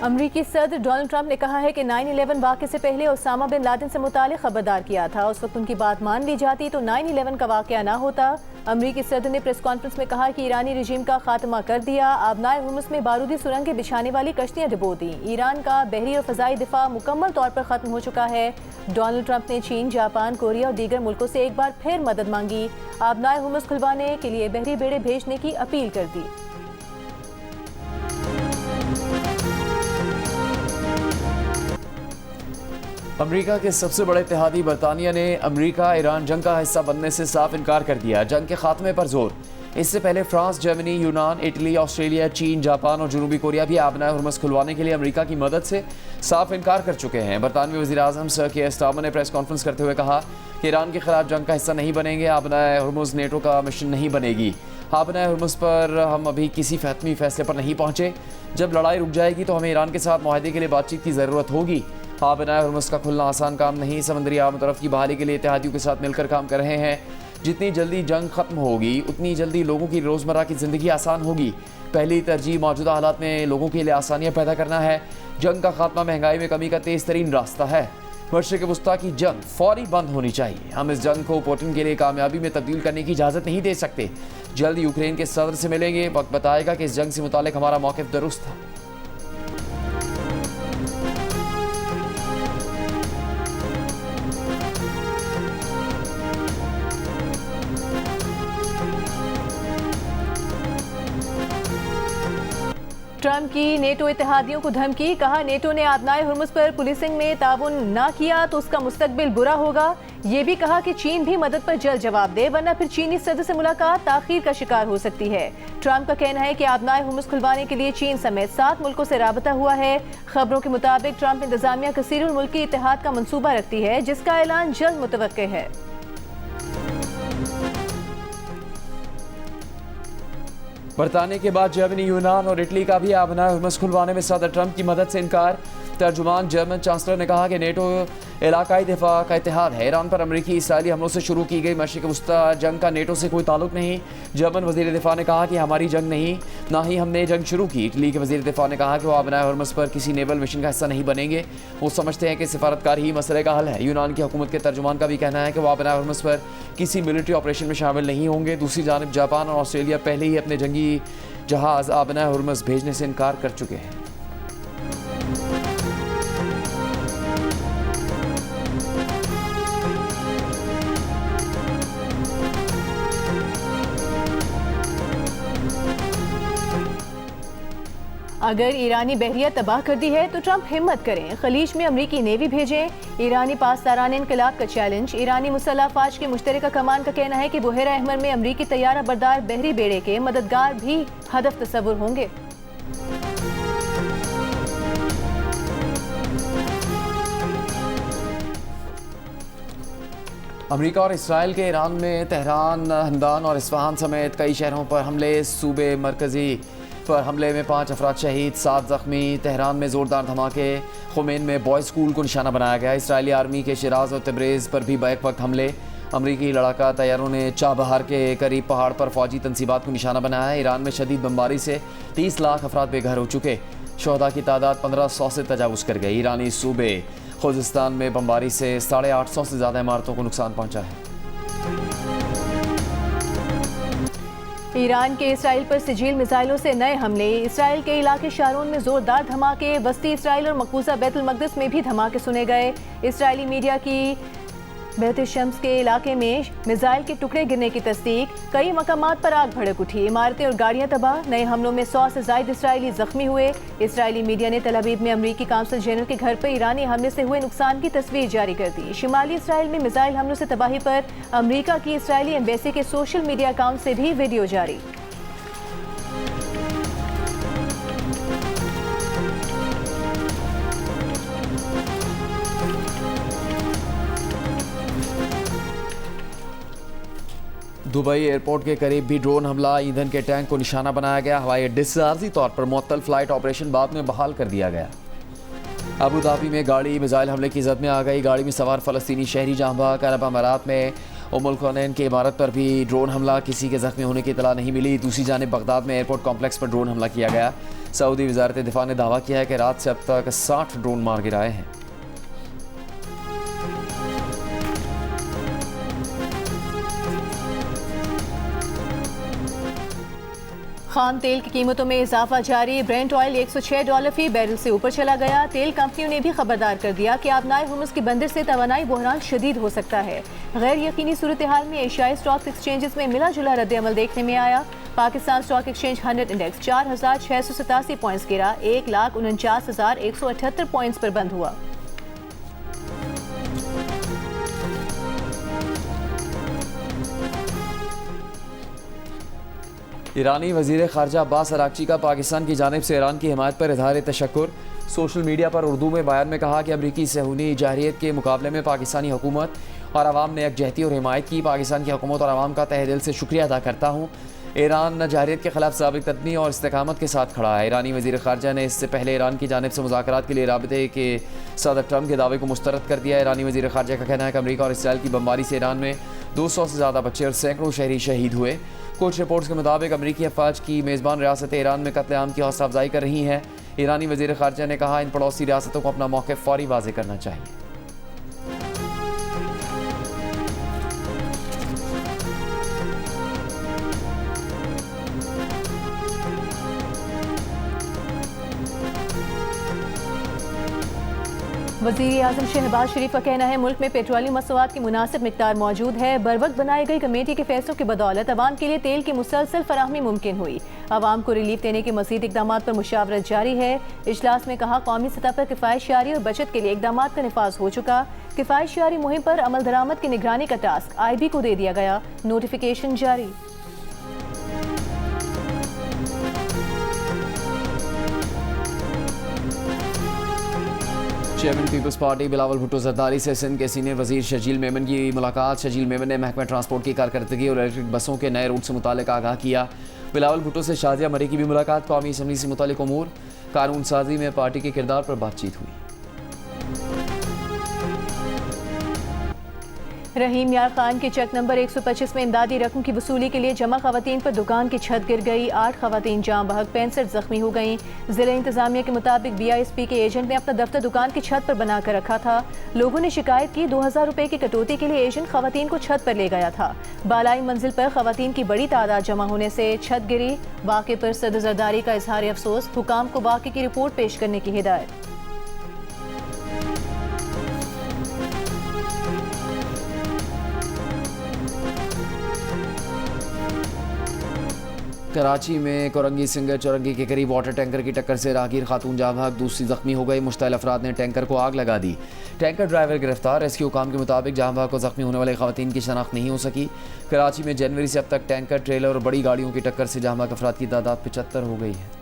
अमरीकी सदर Donald Trump ने कहा है कि 9/11 वाक़े से पहले ओसामा बिन लादेन से मुतालिक खबरदार किया था। उस वक्त उनकी बात मान ली जाती तो 9/11 का वाक़या ना होता। अमरीकी सदर ने प्रेस कॉन्फ्रेंस में कहा कि ईरानी रजीम का खात्मा कर दिया। आबनाए हुर्मुज़ में बारूदी सुरंगें बिछाने वाली कश्तियाँ डुबो दी। ईरान का बहरी और फ़ज़ाई दिफा मुकम्मल तौर पर ख़त्म हो चुका है। डोनाल्ड ट्रंप ने चीन, जापान, कोरिया और दीगर मुल्कों से एक बार फिर मदद मांगी। आबनाए हुर्मुज़ खुलवाने के लिए बहरी बेड़े भेजने की अपील कर दी। अमेरिका के सबसे बड़े इत्तेहादी बरतानिया ने अमेरिका ईरान जंग का हिस्सा बनने से साफ इनकार कर दिया। जंग के खात्मे पर जोर। इससे पहले फ्रांस, जर्मनी, यूनान, इटली, ऑस्ट्रेलिया, चीन, जापान और जनूबी कोरिया भी आबनाए हुर्मुज़ खुलवाने के लिए अमेरिका की मदद से साफ इनकार कर चुके हैं। बरतानवी वज़ीर आज़म सर कीयर स्टारमर ने प्रेस कॉन्फ्रेंस करते हुए कहा कि ईरान के खिलाफ जंग का हिस्सा नहीं बनेंगे। आबनाए हुर्मुज़ नेटो का मिशन नहीं बनेगी। आबनाए हुर्मुज़ पर हम अभी किसी हतमी फैसले पर नहीं पहुँचे। जब लड़ाई रुक जाएगी तो हमें ईरान के साथ मुआहदे के लिए बातचीत की ज़रूरत होगी। आबनाए हुर्मुज़ का खुलना आसान काम नहीं। समंदरी आमतरफ की बहाली के लिए इत्तेहादियों के साथ मिलकर काम कर रहे हैं। जितनी जल्दी जंग खत्म होगी उतनी जल्दी लोगों की रोज़मर्रा की ज़िंदगी आसान होगी। पहली तरजीह मौजूदा हालात में लोगों के लिए आसानियाँ पैदा करना है। जंग का खात्मा महंगाई में कमी का तेज़ तरीन रास्ता है। मशरिक़ वस्ता की जंग फौरी बंद होनी चाहिए। हम इस जंग को पुतिन के लिए कामयाबी में तब्दील करने की इजाज़त नहीं दे सकते। जल्द यूक्रेन के सदर से मिलेंगे। वक्त बताएगा कि इस जंग से मुतालिक हमारा मौक़िफ़ दुरुस्त था। ट्रंप की नेटो इत्तेहादियों को धमकी। कहा नेटो ने आबनाए हुर्मुज़ पर पुलिसिंग में ताउन ना किया तो उसका मुस्तकबिल बुरा होगा। ये भी कहा कि चीन भी मदद पर जल्द जवाब दे वरना फिर चीनी सदर से मुलाकात ताख़ीर का शिकार हो सकती है। ट्रंप का कहना है कि आबनाए हुर्मुज़ खुलवाने के लिए चीन समेत 7 मुल्कों से राबता हुआ है। खबरों के मुताबिक ट्रंप इंतजामिया कसीरुल मुल्की इत्तेहाद का मंसूबा रखती है जिसका ऐलान जल्द मुतवक्के है। बरतानिया के बाद जर्मनी, यूनान और इटली का भी आबनाए हुर्मुज़ खुलवाने में सदर ट्रंप की मदद से इनकार। तर्जुमान जर्मन चांसलर ने कहा कि नेटो इलाकाई दिफा का इत्तेहाद है। ईरान पर अमरीकी इसराइली हमलों से शुरू की गई मशरिक़ वस्ता जंग का नेटो से कोई ताल्लुक नहीं। जर्मन वज़ीर दिफा ने कहा कि हमारी जंग नहीं, ना ही हमने जंग शुरू की। इटली के वज़ीर दिफा ने कहा कि वो आबनाए हुर्मुज़ पर किसी नेवल मिशन का हिस्सा नहीं बनेंगे। वो समझते हैं कि सिफारतकारी ही मसले का हल है। यूनान की हुकूमत के तर्जुमान का भी कहना है कि वो आबनाए हुर्मुज़ पर किसी मिलिट्री ऑपरेशन में शामिल नहीं होंगे। दूसरी जानब जापान और ऑस्ट्रेलिया पहले ही अपने जंगी जहाज़ आबनाए हुर्मुज़ भेजने से इनकार कर चुके हैं। अगर ईरानी बहरिया तबाह कर दी है तो ट्रंप हिम्मत करें, खलीज में अमरीकी नेवी भेजें। ईरानी पासदारान इनकलाब का चैलेंज। ईरानी मुसल्लह अफवाज के मुश्तरका कमान का कहना है कि बुहेरा अहमर में अमरीकी तैयारा बरदार बहरी बेड़े के मददगार भी हदफ तस्वुर होंगे। अमेरिका और इसराइल के ईरान में तेहरान, हमदान और इस्फहान समेत कई शहरों पर हमले। सूबे मरकज़ी पर हमले में 5 अफराद शहीद, 7 ज़ख्मी। तेहरान में ज़ोरदार धमाके। खुमैन में बॉयज़ स्कूल को निशाना बनाया गया। इसराइली आर्मी के शिराज और तब्रेज़ पर भी बैक वक्त हमले। अमरीकी लड़ाका तैयारों ने चाबहार के करीब पहाड़ पर फौजी तनसीबात को निशाना बनाया। ईरान में शदीद बमबारी से 30 लाख अफराद बेघर हो चुके। शोहदा की तादाद 1500 से तजावुज़ कर गई। ईरानी सूबे खुज़िस्तान में बमबारी से 850 से ज़्यादा इमारतों को नुकसान पहुँचा है। ईरान के इसराइल पर सिजील मिसाइलों से नए हमले। इसराइल के इलाके शारोन में जोरदार धमाके। वस्ती इसराइल और मकबूजा बैतुल मक़दिस में भी धमाके सुने गए। इसराइली मीडिया की बैत शम्स के इलाके में मिसाइल के टुकड़े गिरने की तस्दीक। कई मकामात पर आग भड़क उठी। इमारतें और गाड़ियां तबाह। नए हमलों में 100 से ज़ायद इसराइली जख्मी हुए। इसराइली मीडिया ने तल अवीव में अमरीकी काउंसिल जनरल के घर पर ईरानी हमले से हुए नुकसान की तस्वीर जारी कर दी। शिमाली इसराइल में मिसाइल हमलों से तबाही पर अमरीका की इसराइली एम्बेसी के सोशल मीडिया अकाउंट से भी वीडियो जारी। दुबई एयरपोर्ट के करीब भी ड्रोन हमला। ईंधन के टैंक को निशाना बनाया गया। हवाई अड्डे से आर्जी तौर पर मुअत्तल फ्लाइट ऑपरेशन बाद में बहाल कर दिया गया। अबू धाबी में गाड़ी मिसाइल हमले की जद में आ गई। गाड़ी में सवार फ़लस्तीनी शहरी जाँ बहक। अरब अमारात में उमुल क़ुरैन की इमारत पर भी ड्रोन हमला, किसी के ज़ख्मी होने की इतला नहीं मिली। दूसरी जानिब बगदाद में एयरपोर्ट कॉम्प्लेक्स पर ड्रोन हमला किया गया। सऊदी वज़ारत दिफा ने दावा किया है कि रात से अब तक 60 ड्रोन मार गिराए हैं। खाम तेल की कीमतों में इजाफा जारी। ब्रेंट ऑयल $106 फी बैरल से ऊपर चला गया। तेल कंपनियों ने भी खबरदार कर दिया कि आबनाए हुर्मुज़ की बंदर से तवानाई बहरान शदीद हो सकता है। गैर यकीनी सूरत हाल में एशियाई स्टॉक एक्सचेंजेस में मिला जुला रद्द-ए-अमल देखने में आया। Pakistan stock exchange 100 index 4,687 points गिरा, 1,49,178 पॉइंट्स पर बंद हुआ। ईरानी वज़ीर ख़ारजा अब्बास अरागची का पाकिस्तान की जानिब से ईरान की हिमायत पर इज़हार तशक्कुर। सोशल मीडिया पर उर्दू में बयान में कहा कि अमरीकी सहूनी जाहिरियत के मुकाबले में पाकिस्तानी हुकूमत और अवाम ने यकजहती और हिमायत की। पाकिस्तान की हुकूमत और अवाम का तहे दिल से शुक्रिया अदा करता हूँ। ईरान जाहिरियत के खिलाफ साबित कदमी और इस्तेकामत के साथ खड़ा है। ईरानी वज़ीर ख़ारजा ने इससे पहले ईरान की जानिब से मुज़ाकरात के लिए राबते के सदर ट्रम्प के दावे को मुस्तरद कर दिया। ईरानी वज़ीर ख़ारजा का कहना है कि अमरीका और इसराइल की बमबारी से ईरान में 200 से ज़्यादा बच्चे और सैकड़ों शहरी शहीद हुए। कुछ रिपोर्ट्स के मुताबिक अमरीकी अफवाज की मेज़बान रियासतें ईरान में कत्लेआम की हौसला अफजाई कर रही हैं। ईरानी वज़ीर ख़ारजा ने कहा इन पड़ोसी रियासतों को अपना मौक़िफ़ फ़ौरी वाज़ेह करना चाहिए। वज़ीर आज़म शहबाज शरीफ का कहना है मुल्क में पेट्रोलियम मसवाद की मुनासिब मिकदार मौजूद है। बर वक्त बनाई गई कमेटी के फैसलों की बदौलत अवाम के लिए तेल की मुसलसल फराहमी मुमकिन हुई। अवाम को रिलीफ देने के मज़ीद इकदाम पर मुशावरत जारी है। इजलास में कहा कौमी सतह पर किफ़ायतशारी और बचत के लिए इकदाम का नफाज हो चुका। किफ़ायतशारी मुहिम पर अमल दरामद की निगरानी का टास्क IB को दे दिया गया। नोटिफिकेशन जारी। Chairman people's party Bilawal Bhutto Zardari से सिंध के सीनियर वजीर शजील मेमन की मुलाकात। शजील मेमन ने महकमा ट्रांसपोर्ट की कारकर्दगी और इलेक्ट्रिक बसों के नए रूट से मुतालिक आगाह किया। बिलावल भुट्टो से शाजिया मरी की भी मुलाकात। कौमी असम्बली से मुतालिक उमूर, कानून साजी में पार्टी के किरदार पर बातचीत हुई। रहीम यार खान के चेक नंबर 125 में इमदादी रकम की वसूली के लिए जमा खवातीन पर दुकान की छत गिर गई। 8 खवातीन जाम बहक, 65 जख्मी हो गईं। जिला इंतजामिया के मुताबिक BISP के एजेंट ने अपना दफ्तर दुकान की छत पर बना कर रखा था। लोगों ने शिकायत की 2000 रुपए की कटौती के लिए एजेंट खवातीन को छत पर ले गया था। बालाई मंजिल पर खवातीन की बड़ी तादाद जमा होने से छत गिरी। वाक़े पर सदर जरदारी का इजहार अफसोस, हुकाम को वाक़े की रिपोर्ट पेश करने की हिदायत। कराची में कोरंगी सिंगर चौरंगी के करीब वाटर टैंकर की टक्कर से राहगीर खातून जाँ बहक, दूसरी जख्मी हो गई। मुश्तइल अफराद ने टैंकर को आग लगा दी। टैंकर ड्राइवर गिरफ्तार। रेस्क्यू काम के मुताबिक जाँ बहक को जख्मी होने वाले खवातीन की शनाख्त नहीं हो सकी। कराची में जनवरी से अब तक टैंकर, ट्रेलर और बड़ी गाड़ियों की टक्कर से जाँ बहक अफराद की तादाद 75 हो गई है।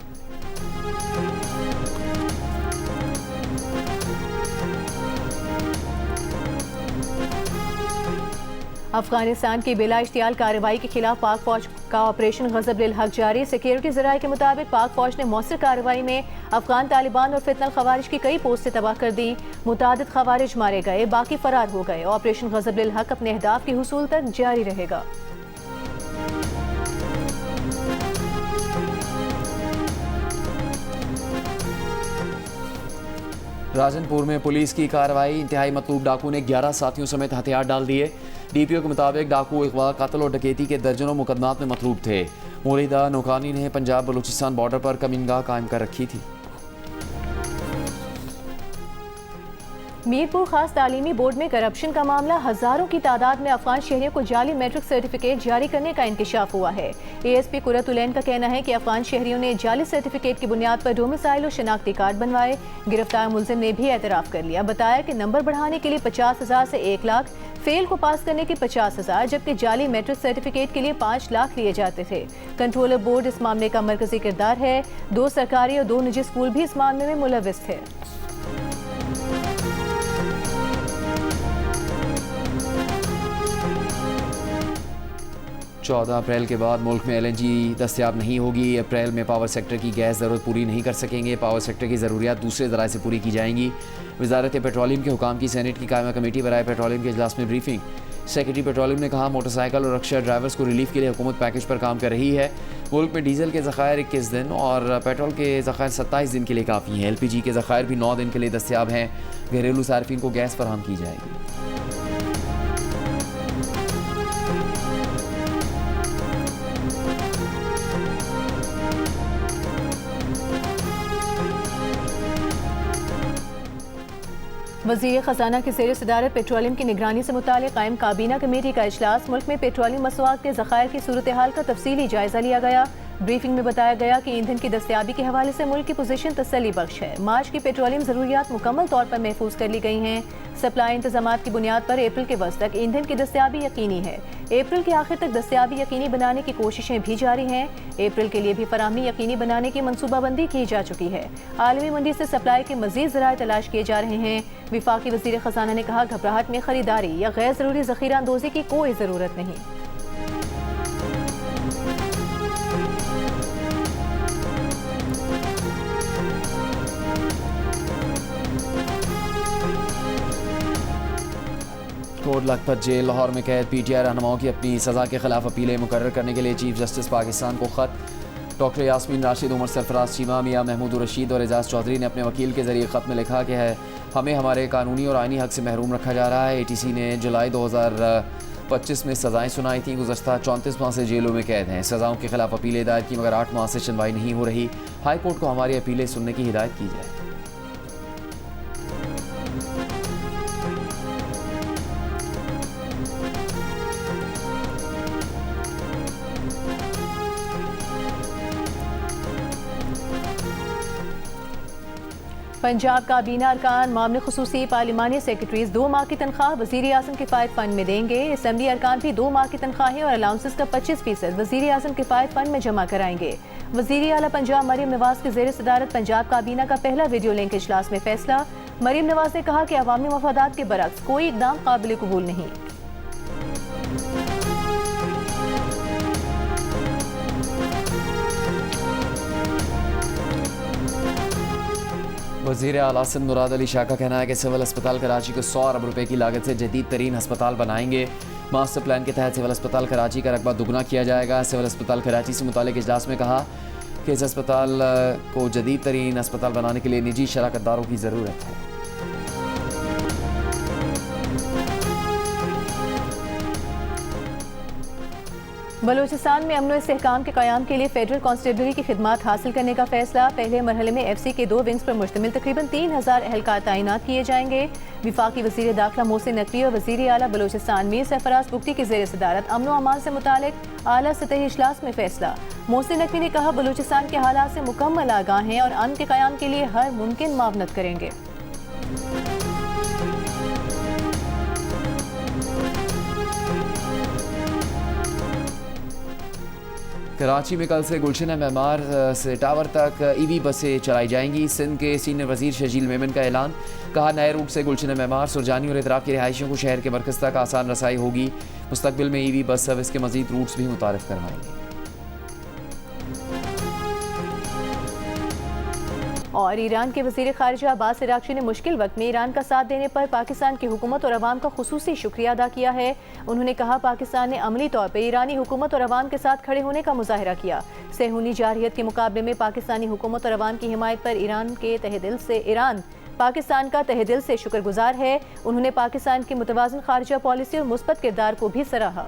अफगानिस्तान की बिला इश्तियाल कार्रवाई के खिलाफ पाक फौज का ऑपरेशन गजब लिल हक जारी। सिक्योरिटी ज़राए के मुताबिक पाक फौज ने मौसर कार्रवाई में अफगान तालिबान और फितनल खवारिज की कई पोस्टें तबाह कर दी। मुतादिद खवारिज मारे गए, बाकी फरार हो गए। ऑपरेशन गजब लिल हक अपने अहदाफ के हुसूल तक जारी रहेगा। राजनपुर में पुलिस की कार्रवाई। इंतहाई मतलूब डाकू ने 11 साथियों समेत हथियार डाल दिए। DPO के मुताबिक डाकू अगवा, कत्ल और डकैती के दर्जनों मुकदमात में मतलूब थे। मुरीदा नौकानी ने पंजाब बलूचिस्तान बॉर्डर पर कमीनगाह कायम कर रखी थी। मीरपुर खास तालीमी बोर्ड में करप्शन का मामला। हजारों की तादाद में अफगान शहरियों को जाली मैट्रिक सर्टिफिकेट जारी करने का इंकशाफ हुआ है। ASP कुरतुलैन का कहना है कि अफगान शहरियों ने जाली सर्टिफिकेट की बुनियाद पर डोमिसाइल और शनाख्ती कार्ड बनवाए। गिरफ्तार मुलजिम ने भी एतराफ़ कर लिया। बताया कि नंबर बढ़ाने के लिए 50,000 से 1 लाख, फेल को पास करने के 50,000, जबकि जाली मैट्रिक सर्टिफिकेट के लिए 5 लाख लिए जाते थे। कंट्रोलर बोर्ड इस मामले का मरकजी किरदार है। 2 सरकारी और 2 निजी स्कूल भी इस मामले में मुलविस थे। 14 अप्रैल के बाद मुल्क में LNG दस्तयाब नहीं होगी। अप्रैल में पावर सेक्टर की गैस ज़रूरत पूरी नहीं कर सकेंगे। पावर सेक्टर की ज़रूरियात दूसरे ज़राए से पूरी की जाएंगी। वजारत पेट्रोलियम के हुकाम की सेनेट की कायमा कमेटी बराए पेट्रोलियम के इजलास में ब्रीफिंग। सेक्रेटरी पेट्रोलियम ने कहा मोटरसाइकिल और रक्षा ड्राइवर्स को रिलीफ के लिए हुकूमत पैकेज पर काम कर रही है। मुल्क में डीजल के ज़खायर 21 दिन और पेट्रोल के ज़खायर 27 दिन के लिए काफ़ी हैं। LPG के ज़खायर भी 9 दिन के लिए दस्तयाब हैं। घरेलू सार्फिन को गैस फराहम की जाएगी। वज़ीर ख़ज़ाना की ज़ेर सदारत पेट्रोलियम की निगरानी से मुताल्लिक़ कायम काबीना कमेटी का इजलास। मुल्क में पेट्रोलियम मसवाद के ज़खायर की सूरत हाल का तफसीली जायज़ा लिया गया। ब्रीफिंग में बताया गया कि ईंधन की दस्तयाबी के हवाले से मुल्क की पोजीशन तसल्ली बख्श है। मार्च की पेट्रोलियम ज़रूरियात मुकम्मल तौर पर महफूज कर ली गई हैं। सप्लाई इंतजामात की बुनियाद पर अप्रैल के वस्त तक ईंधन की दस्तयाबी यकीनी है। अप्रैल के आखिर तक दस्तयाबी यकीनी बनाने की कोशिशें भी जारी हैं। अप्रैल के लिए भी फराहमी यकीनी बनाने की मनसूबाबंदी की जा चुकी है। आलमी मंडी से सप्लाई के मजीद ज़राए तलाश किए जा रहे हैं। विफाकी वज़ीर ख़ज़ाना ने कहा घबराहट में खरीदारी या गैर ज़रूरी ज़ख़ीरा अंदोज़ी की कोई ज़रूरत नहीं। कोट लखपत जेल लाहौर में कैद PTI रहनुमाओं की अपनी सज़ा के खिलाफ अपीलें मुकर्रर करने के लिए चीफ जस्टिस पाकिस्तान को ख़त। डॉक्टर यास्मीन राशिद, उमर सरफराज चीमा, मियां महमूद रशीद और एजाज चौधरी ने अपने वकील के ज़रिए ख़त में लिखा कि हमें हमारे कानूनी और आइनी हक से महरूम रखा जा रहा है। ATC ने जुलाई 2025 में सज़ाएँ सुनाई थीं। गुज़श्ता 34 माह से जेलों में कैद हैं। सज़ाओं के खिलाफ अपीलें दायर की मगर 8 माह से सुनवाई नहीं हो रही। हाई कोर्ट को हमारी अपीलें सुनने की हिदायत की जाए। पंजाब काबीना अरकान मामले खुसूसी पार्लिमानी सेक्रेटरीज 2 माह की तनख्वाह वज़ीर आज़म किफ़ायत फ़ंड में देंगे। असेंबली अरकान भी 2 माह की तनख्वाहें और अलाउंसेस का 25% वज़ीर आज़म किफ़ायत फ़ंड में जमा कराएंगे। वज़ीर आला पंजाब मरीम नवाज की ज़ेर सदारत पंजाब काबीना का पहला वीडियो लिंक इजलास में फैसला। मरीम नवाज ने कहा कि अवामी मफादात के बरक्स कोई इकदाम काबिल कबूल नहीं। वज़ीर आला सिंध मुराद अली शाह का कहना है कि सिविल अस्पताल कराची को 100 अरब रुपए की लागत से जदीद तरीन अस्पताल बनाएंगे। मास्टर प्लान के तहत सिविल अस्पताल कराची का रकबा दुगना किया जाएगा। सिविल अस्पताल कराची से मुतालिक इजलास में कहा कि इस अस्पताल को जदीद तरीन अस्पताल बनाने के लिए निजी शराकतदारों की ज़रूरत है। बलूचिस्तान में अमन इस्तेहकाम के क़याम के लिए फेडरल कांस्टेबलरी की खिदमात हासिल करने का फैसला। पहले मरहले में FC के 2 विंग्स पर मुश्तमिल तकरीबन 3000 एहलकार तैनात किए जाएंगे। विफाकी वज़ीर दाखिला मोहसिन नकवी और वज़ीर आला बलूचिस्तान मीर सरफराज बुगटी की ज़ेर सदारत अमन व अमान से मुतालिक आला सतही इजलास में फैसला। मोहसिन नकवी ने कहा बलूचिस्तान के हालात से मुकम्मल आगाह हैं और अमन के क़याम के लिए हर मुमकिन मावनत करेंगे। कराची में कल से गुलशन मेमार से टावर तक EV बसें चलाई जाएंगी। सिंध के सीनियर वजीर शजील मेमन का ऐलान। कहा नए रूट से गुलशन मेमार, सुरजानी और इतराफ़ की रिहायशियों को शहर के मरकज़ तक आसान रसाई होगी। मुस्तकबिल में EV बस सर्विस के मज़ीद रूट्स भी मुतारिफ करवाएंगे। और ईरान के वज़ीर ख़ारिजा अब्बास अराग़ची ने मुश्किल वक्त में ईरान का साथ देने पर पाकिस्तान की हुकूमत और अवाम का खुसूसी शुक्रिया अदा किया है। उन्होंने कहा पाकिस्तान ने अमली तौर पर ईरानी हुकूमत और अवाम के साथ खड़े होने का मुजाहिरा किया। सेहूनी जारहियत के मुकाबले में पाकिस्तानी हुकूमत और अवाम की हिमायत पर ईरान पाकिस्तान का तहे दिल से शुक्रगुजार है। उन्होंने पाकिस्तान की मुतवाज़िन ख़ारिजा पॉलिसी और मुस्बत किरदार को भी सराहा।